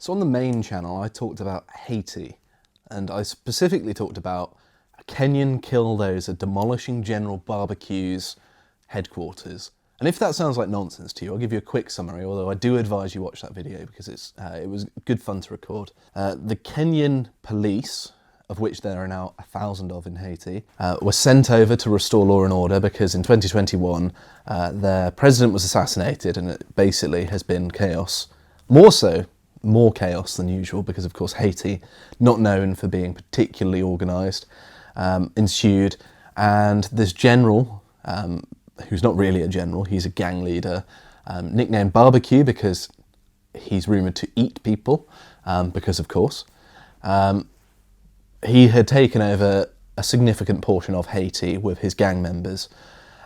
So on the main channel, I talked about Haiti, and I specifically talked about a Kenyan killdozer demolishing General Barbecue's headquarters. And if that sounds like nonsense to you, I'll give you a quick summary, although I do advise you watch that video because it was good fun to record. The Kenyan police, of which there are now 1,000 of in Haiti, were sent over to restore law and order because in 2021 their president was assassinated and it basically has been chaos. More chaos than usual because of course Haiti, not known for being particularly organised, ensued, and this general, who's not really a general, he's a gang leader, nicknamed Barbecue because he's rumoured to eat people, because of course. He had taken over a significant portion of Haiti with his gang members,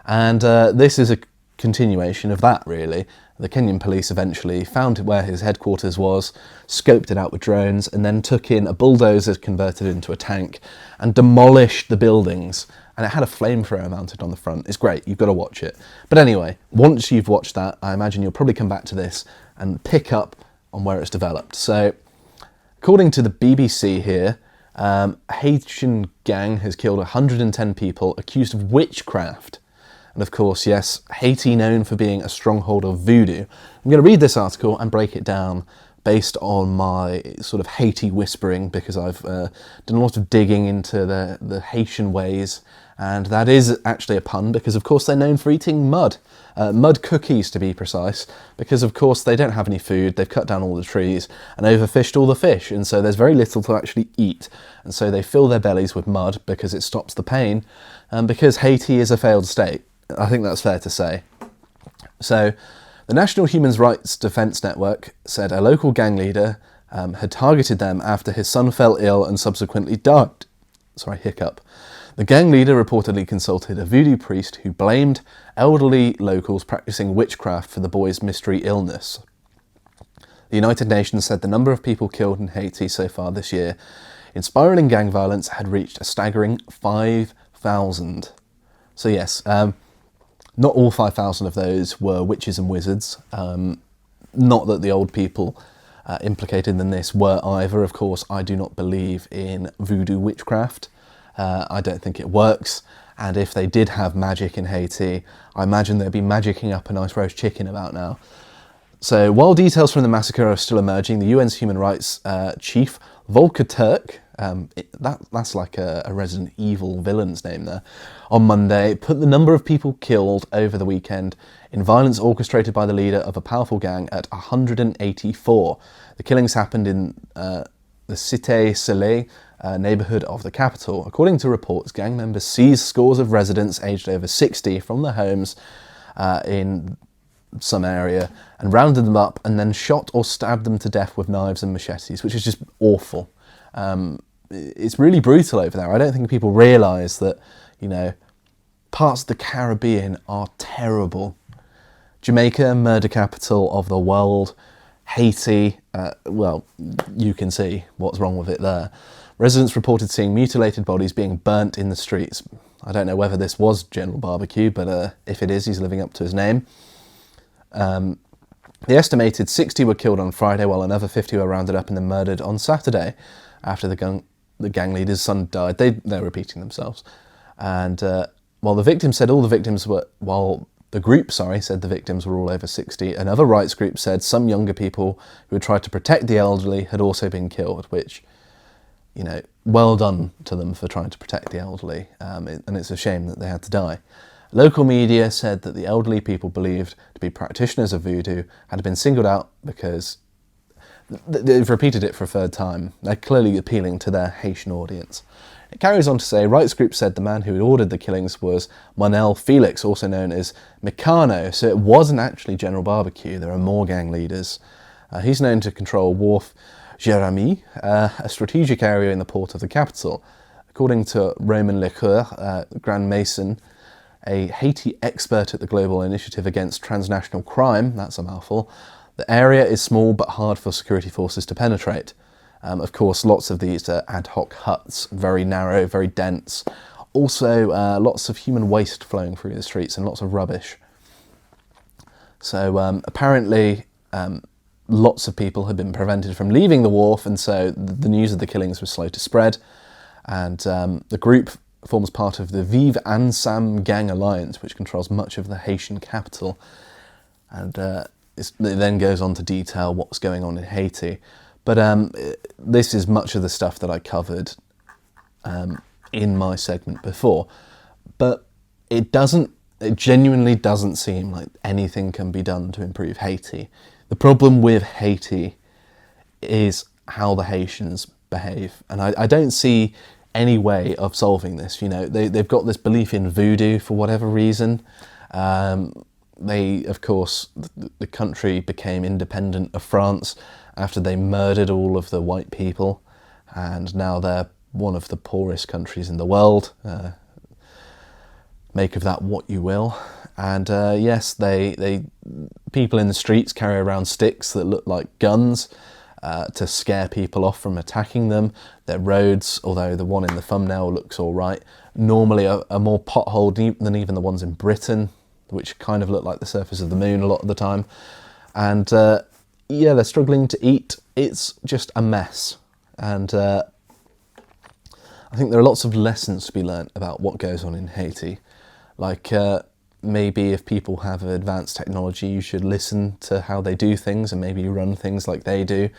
and this is a continuation of that really. The Kenyan police eventually found where his headquarters was, scoped it out with drones, and then took in a bulldozer converted into a tank and demolished the buildings. And it had a flamethrower mounted on the front. It's great, you've got to watch it. But anyway, once you've watched that, I imagine you'll probably come back to this and pick up on where it's developed. So, according to the BBC here, a Haitian gang has killed 110 people accused of witchcraft. And of course, yes, Haiti known for being a stronghold of voodoo. I'm going to read this article and break it down based on my sort of Haiti whispering because I've done a lot of digging into the Haitian ways. And that is actually a pun because of course they're known for eating mud. Mud cookies to be precise, because of course they don't have any food, they've cut down all the trees and overfished all the fish, and so there's very little to actually eat. And so they fill their bellies with mud because it stops the pain, and because Haiti is a failed state. I think that's fair to say. So, the National Human Rights Defence Network said a local gang leader had targeted them after his son fell ill and subsequently died. Sorry, hiccup. The gang leader reportedly consulted a voodoo priest who blamed elderly locals practicing witchcraft for the boy's mystery illness. The United Nations said the number of people killed in Haiti so far this year in spiralling gang violence had reached a staggering 5,000. So yes, not all 5,000 of those were witches and wizards. Not that the old people implicated in this were either. Of course, I do not believe in voodoo witchcraft. I don't think it works. And if they did have magic in Haiti, I imagine they'd be magicking up a nice roast chicken about now. So while details from the massacre are still emerging, the UN's human rights chief, Volker Turk, that's like a Resident Evil villain's name there, on Monday put the number of people killed over the weekend in violence orchestrated by the leader of a powerful gang at 184. The killings happened in the Cité Soleil neighbourhood of the capital. According to reports, gang members seized scores of residents aged over 60 from their homes in some area and rounded them up and then shot or stabbed them to death with knives and machetes, which is just awful. It's really brutal over there. I don't think people realise that, you know, parts of the Caribbean are terrible. Jamaica, murder capital of the world. Haiti, well, you can see what's wrong with it there. Residents reported seeing mutilated bodies being burnt in the streets. I don't know whether this was General Barbecue, but if it is, he's living up to his name. The estimated 60 were killed on Friday, while another 50 were rounded up and then murdered on Saturday after the gang leader's son died. They're repeating themselves. And while the group said the victims were all over 60, another rights group said some younger people who had tried to protect the elderly had also been killed, which, you know, well done to them for trying to protect the elderly, and it's a shame that they had to die. Local media said that the elderly people believed to be practitioners of voodoo had been singled out because they've repeated it for a third time. They're clearly appealing to their Haitian audience. It carries on to say, rights group said the man who had ordered the killings was Manuel Felix, also known as Mecano, so it wasn't actually General Barbecue. There are more gang leaders. He's known to control Wharf Jérémie, a strategic area in the port of the capital. According to Roman Lecoeur, Grand Mason, a Haiti expert at the Global Initiative Against Transnational Crime, that's a mouthful, the area is small but hard for security forces to penetrate. Of course, lots of these are ad hoc huts, very narrow, very dense. Also, lots of human waste flowing through the streets and lots of rubbish. So apparently lots of people had been prevented from leaving the wharf, and so the news of the killings was slow to spread. And the group forms part of the Vive Ansam Gang Alliance, which controls much of the Haitian capital. And it then goes on to detail what's going on in Haiti. But this is much of the stuff that I covered in my segment before. But it genuinely doesn't seem like anything can be done to improve Haiti. The problem with Haiti is how the Haitians behave. And I don't see any way of solving this. You know, they've got this belief in voodoo for whatever reason. Of course, the country became independent of France after they murdered all of the white people, and now they're one of the poorest countries in the world. Make of that what you will. And yes, they people in the streets carry around sticks that look like guns to scare people off from attacking them. Their roads, although the one in the thumbnail looks all right, normally are more potholed than even the ones in Britain, which kind of look like the surface of the moon a lot of the time. And yeah, they're struggling to eat. It's just a mess. And I think there are lots of lessons to be learnt about what goes on in Haiti. Like maybe if people have advanced technology, you should listen to how they do things and maybe run things like they do,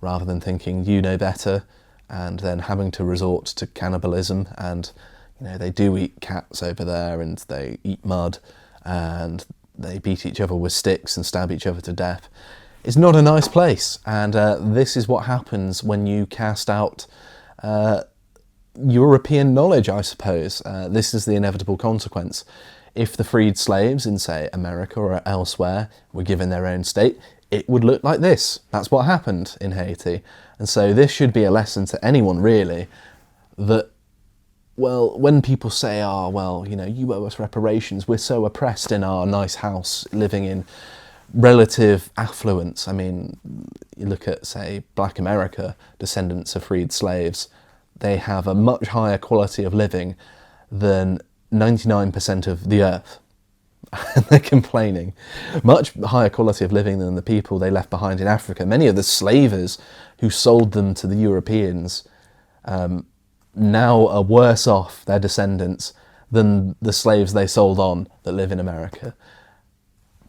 rather than thinking you know better and then having to resort to cannibalism. And you know, they do eat cats over there, and they eat mud, and they beat each other with sticks and stab each other to death. It's not a nice place, and this is what happens when you cast out European knowledge, I suppose. This is the inevitable consequence. If the freed slaves in, say, America or elsewhere were given their own state, it would look like this. That's what happened in Haiti. And so this should be a lesson to anyone, really, that, well, when people say, oh, well, you know, you owe us reparations, we're so oppressed in our nice house, living in relative affluence. I mean, you look at, say, Black America, descendants of freed slaves, they have a much higher quality of living than 99% of the earth. And they're complaining. Much higher quality of living than the people they left behind in Africa. Many of the slavers who sold them to the Europeans now are worse off, their descendants, than the slaves they sold on that live in America.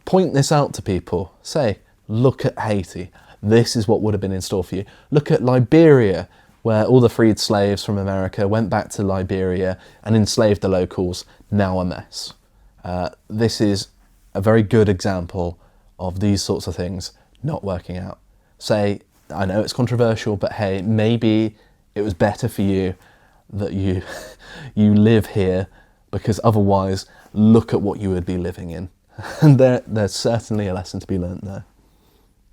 Point this out to people. Say, look at Haiti. This is what would have been in store for you. Look at Liberia, where all the freed slaves from America went back to Liberia and enslaved the locals. Now a mess. This is a very good example of these sorts of things not working out. Say, I know it's controversial, but hey, maybe it was better for you that you live here, because otherwise, look at what you would be living in. And there's certainly a lesson to be learnt there.